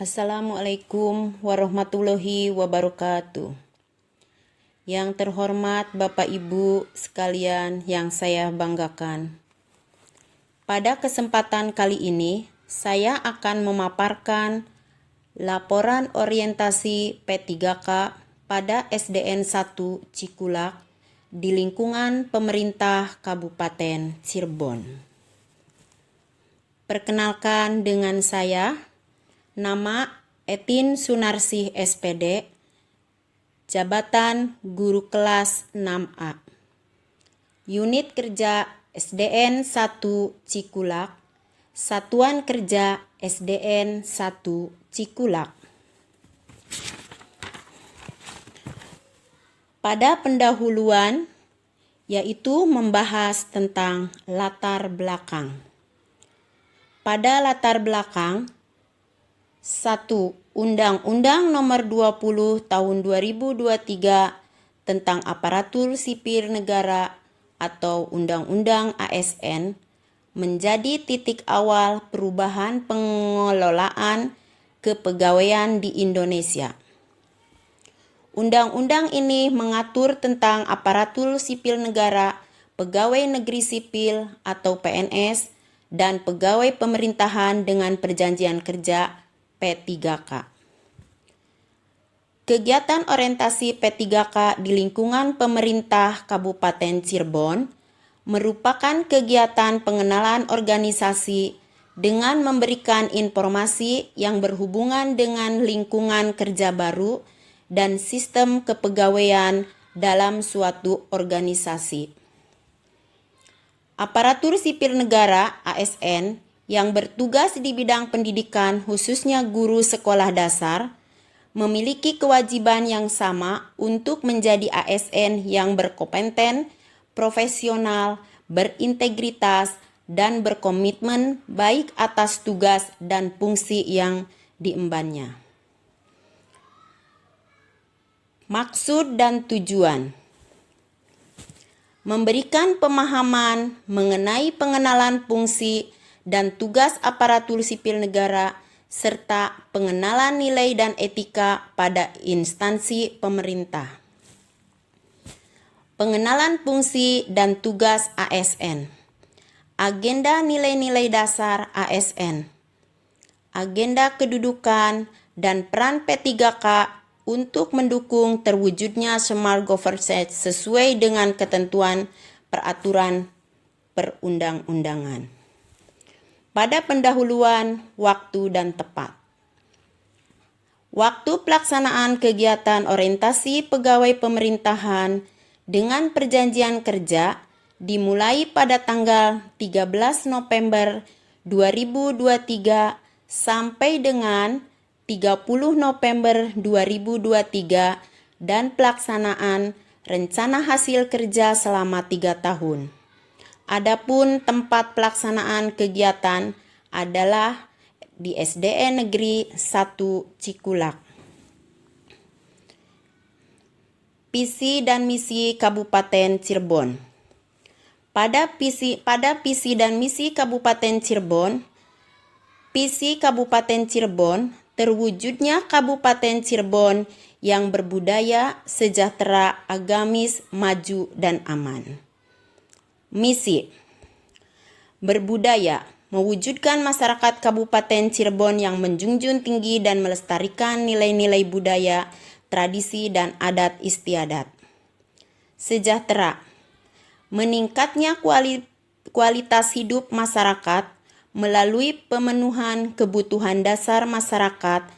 Assalamualaikum warahmatullahi wabarakatuh. Yang terhormat Bapak Ibu sekalian yang saya banggakan. Pada kesempatan kali ini, saya akan memaparkan laporan orientasi P3K pada SDN 1 Cikulak di lingkungan pemerintah Kabupaten Cirebon. Perkenalkan dengan saya, nama Etin Sunarsih SPD, Jabatan Guru Kelas 6A. Unit Kerja SDN 1 Cikulak, Satuan Kerja SDN 1 Cikulak. Pada pendahuluan, yaitu membahas tentang latar belakang. Pada latar belakang, 1. Undang-Undang Nomor 20 Tahun 2023 tentang Aparatur Sipil Negara atau Undang-Undang ASN menjadi titik awal perubahan pengelolaan kepegawaian di Indonesia. Undang-undang ini mengatur tentang aparatur sipil negara, pegawai negeri sipil atau PNS, dan pegawai pemerintahan dengan perjanjian kerja P3K. Kegiatan orientasi P3K di lingkungan pemerintah Kabupaten Cirebon merupakan kegiatan pengenalan organisasi dengan memberikan informasi yang berhubungan dengan lingkungan kerja baru dan sistem kepegawaian dalam suatu organisasi. Aparatur sipil negara (ASN) yang bertugas di bidang pendidikan, khususnya guru sekolah dasar, memiliki kewajiban yang sama untuk menjadi ASN yang berkompeten, profesional, berintegritas, dan berkomitmen baik atas tugas dan fungsi yang diembannya. Maksud dan tujuan: memberikan pemahaman mengenai pengenalan fungsi dan tugas aparatur sipil negara, serta pengenalan nilai dan etika pada instansi pemerintah. Pengenalan fungsi dan tugas ASN. Agenda nilai-nilai dasar ASN. Agenda kedudukan dan peran P3K untuk mendukung terwujudnya smart governance sesuai dengan ketentuan peraturan perundang-undangan. Pada pendahuluan, waktu dan tepat. Waktu pelaksanaan kegiatan orientasi pegawai pemerintahan dengan perjanjian kerja dimulai pada tanggal 13 November 2023 sampai dengan 30 November 2023 dan pelaksanaan rencana hasil kerja selama 3 tahun. Adapun tempat pelaksanaan kegiatan adalah di SDN Negeri 1 Cikulak. Visi dan misi Kabupaten Cirebon. Pada visi dan misi Kabupaten Cirebon, visi Kabupaten Cirebon terwujudnya Kabupaten Cirebon yang berbudaya, sejahtera, agamis, maju, dan aman. Misi: berbudaya, mewujudkan masyarakat Kabupaten Cirebon yang menjunjung tinggi dan melestarikan nilai-nilai budaya, tradisi, dan adat istiadat. Sejahtera, meningkatnya kualitas hidup masyarakat melalui pemenuhan kebutuhan dasar masyarakat,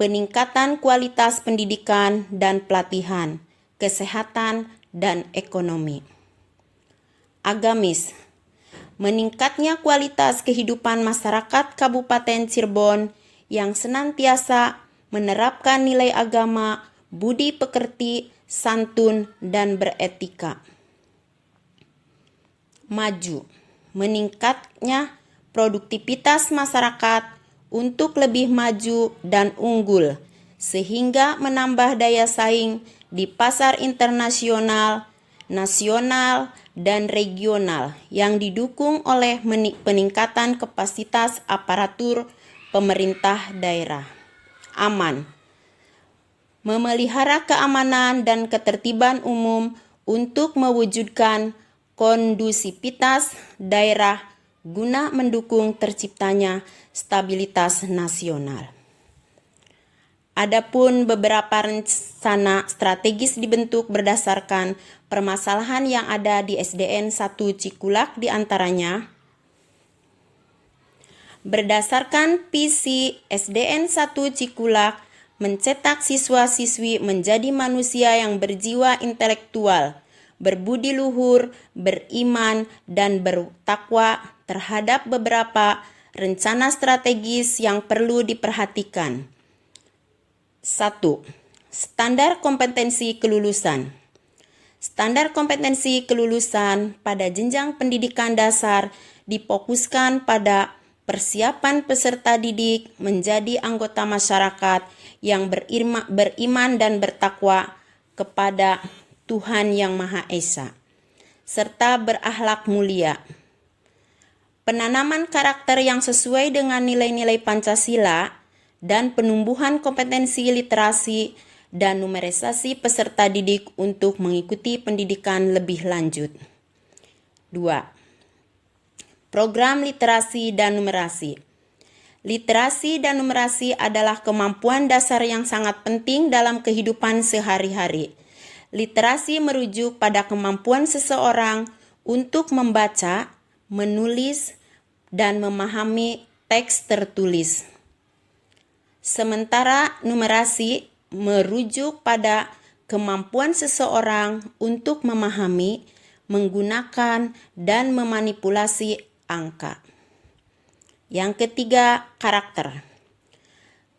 peningkatan kualitas pendidikan dan pelatihan, kesehatan, dan ekonomi. Agamis, meningkatnya kualitas kehidupan masyarakat Kabupaten Cirebon yang senantiasa menerapkan nilai agama, budi pekerti, santun, dan beretika. Maju, meningkatnya produktivitas masyarakat untuk lebih maju dan unggul, sehingga menambah daya saing di pasar internasional, nasional, dan regional yang didukung oleh peningkatan kapasitas aparatur pemerintah daerah. Aman. Memelihara keamanan dan ketertiban umum untuk mewujudkan kondusivitas daerah guna mendukung terciptanya stabilitas nasional. Adapun beberapa rencana strategis dibentuk berdasarkan permasalahan yang ada di SDN 1 Cikulak, diantaranya berdasarkan visi SDN 1 Cikulak mencetak siswa-siswi menjadi manusia yang berjiwa intelektual, berbudi luhur, beriman, dan bertakwa. Terhadap beberapa rencana strategis yang perlu diperhatikan. 1. Standar kompetensi kelulusan. Standar kompetensi kelulusan pada jenjang pendidikan dasar difokuskan pada persiapan peserta didik menjadi anggota masyarakat yang beriman dan bertakwa kepada Tuhan Yang Maha Esa, serta berakhlak mulia. Penanaman karakter yang sesuai dengan nilai-nilai Pancasila dan penumbuhan kompetensi literasi dan numerisasi peserta didik untuk mengikuti pendidikan lebih lanjut. 2. Program literasi dan numerasi. Literasi dan numerasi adalah kemampuan dasar yang sangat penting dalam kehidupan sehari-hari. Literasi merujuk pada kemampuan seseorang untuk membaca, menulis, dan memahami teks tertulis. Sementara numerasi merujuk pada kemampuan seseorang untuk memahami, menggunakan, dan memanipulasi angka. Yang ketiga, karakter.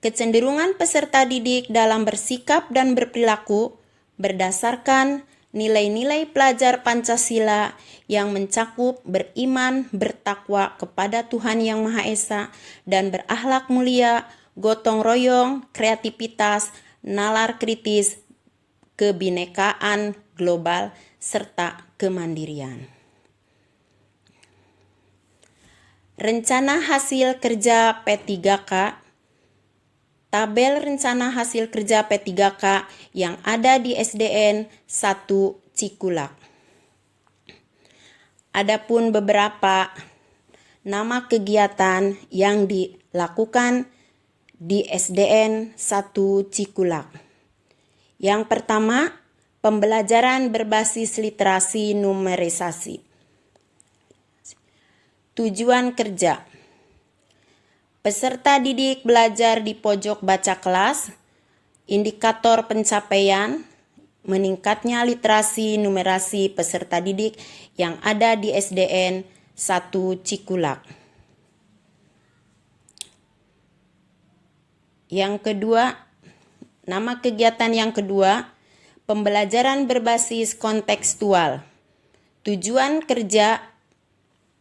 Kecenderungan peserta didik dalam bersikap dan berperilaku berdasarkan nilai-nilai pelajar Pancasila yang mencakup beriman, bertakwa kepada Tuhan Yang Maha Esa, dan berakhlak mulia, gotong royong, kreativitas, nalar kritis, kebinekaan global, serta kemandirian. Rencana hasil kerja P3K. Tabel rencana hasil kerja P3K yang ada di SDN 1 Cikulak. Adapun beberapa nama kegiatan yang dilakukan di SDN 1 Cikulak. Yang pertama, pembelajaran berbasis literasi numerisasi. Tujuan kerja. Peserta didik belajar di pojok baca kelas. Indikator pencapaian, meningkatnya literasi numerasi peserta didik yang ada di SDN 1 Cikulak. Yang kedua, nama kegiatan yang kedua, pembelajaran berbasis kontekstual. Tujuan kerja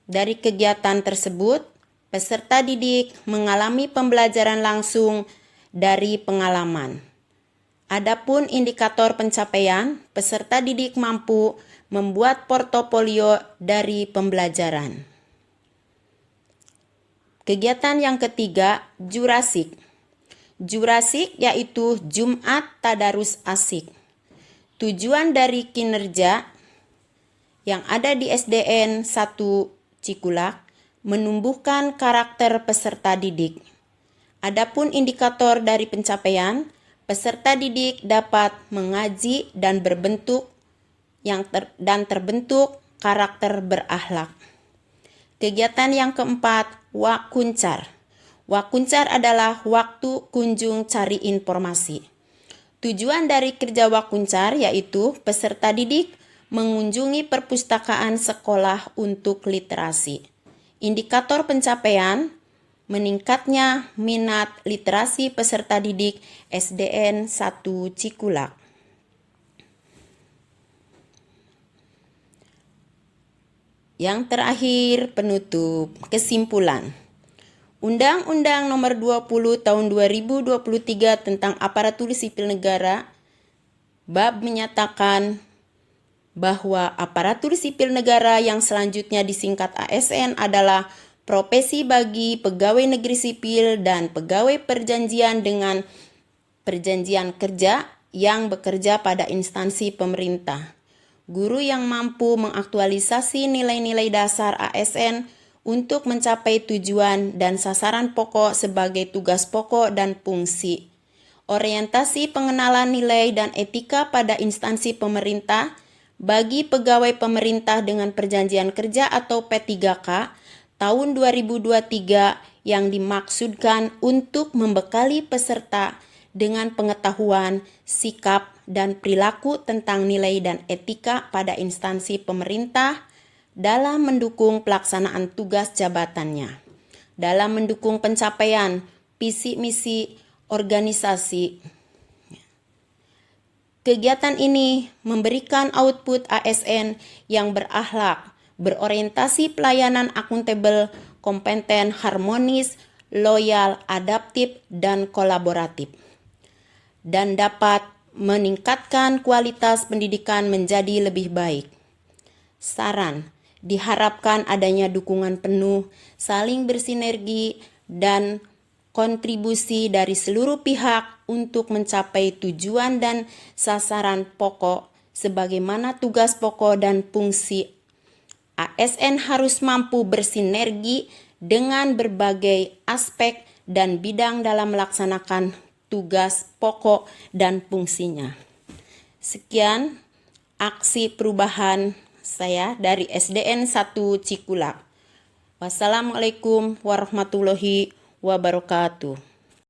dari kegiatan tersebut, peserta didik mengalami pembelajaran langsung dari pengalaman. Adapun indikator pencapaian, peserta didik mampu membuat portofolio dari pembelajaran. Kegiatan yang ketiga, Jurasik. Jurasik yaitu Jumat Tadarus Asik. Tujuan dari kinerja yang ada di SDN 1 Cikulak menumbuhkan karakter peserta didik. Adapun indikator dari pencapaian, peserta didik dapat mengaji dan terbentuk karakter berakhlak. Kegiatan yang keempat, Wakuncar. Wakuncar adalah waktu kunjung cari informasi. Tujuan dari kerja Wakuncar yaitu peserta didik mengunjungi perpustakaan sekolah untuk literasi. Indikator pencapaian, meningkatnya minat literasi peserta didik SDN 1 Cikulak. Yang terakhir, penutup. Kesimpulan. Undang-Undang Nomor 20 Tahun 2023 tentang Aparatur Sipil Negara bab menyatakan bahwa aparatur sipil negara yang selanjutnya disingkat ASN adalah profesi bagi pegawai negeri sipil dan pegawai perjanjian dengan perjanjian kerja yang bekerja pada instansi pemerintah. Guru yang mampu mengaktualisasi nilai-nilai dasar ASN untuk mencapai tujuan dan sasaran pokok sebagai tugas pokok dan fungsi. Orientasi pengenalan nilai dan etika pada instansi pemerintah bagi pegawai pemerintah dengan perjanjian kerja atau P3K tahun 2023 yang dimaksudkan untuk membekali peserta dengan pengetahuan, sikap, dan perilaku tentang nilai dan etika pada instansi pemerintah dalam mendukung pelaksanaan tugas jabatannya, dalam mendukung pencapaian visi misi organisasi. Kegiatan ini memberikan output ASN yang berakhlak, berorientasi pelayanan akuntabel, kompeten, harmonis, loyal, adaptif, dan kolaboratif, dan dapat meningkatkan kualitas pendidikan menjadi lebih baik. Saran, diharapkan adanya dukungan penuh, saling bersinergi, dan kontribusi dari seluruh pihak untuk mencapai tujuan dan sasaran pokok sebagaimana tugas pokok dan fungsi. ASN harus mampu bersinergi dengan berbagai aspek dan bidang dalam melaksanakan tugas pokok dan fungsinya. Sekian aksi perubahan saya dari SDN 1 Cikulak. Wassalamualaikum warahmatullahi wabarakatuh.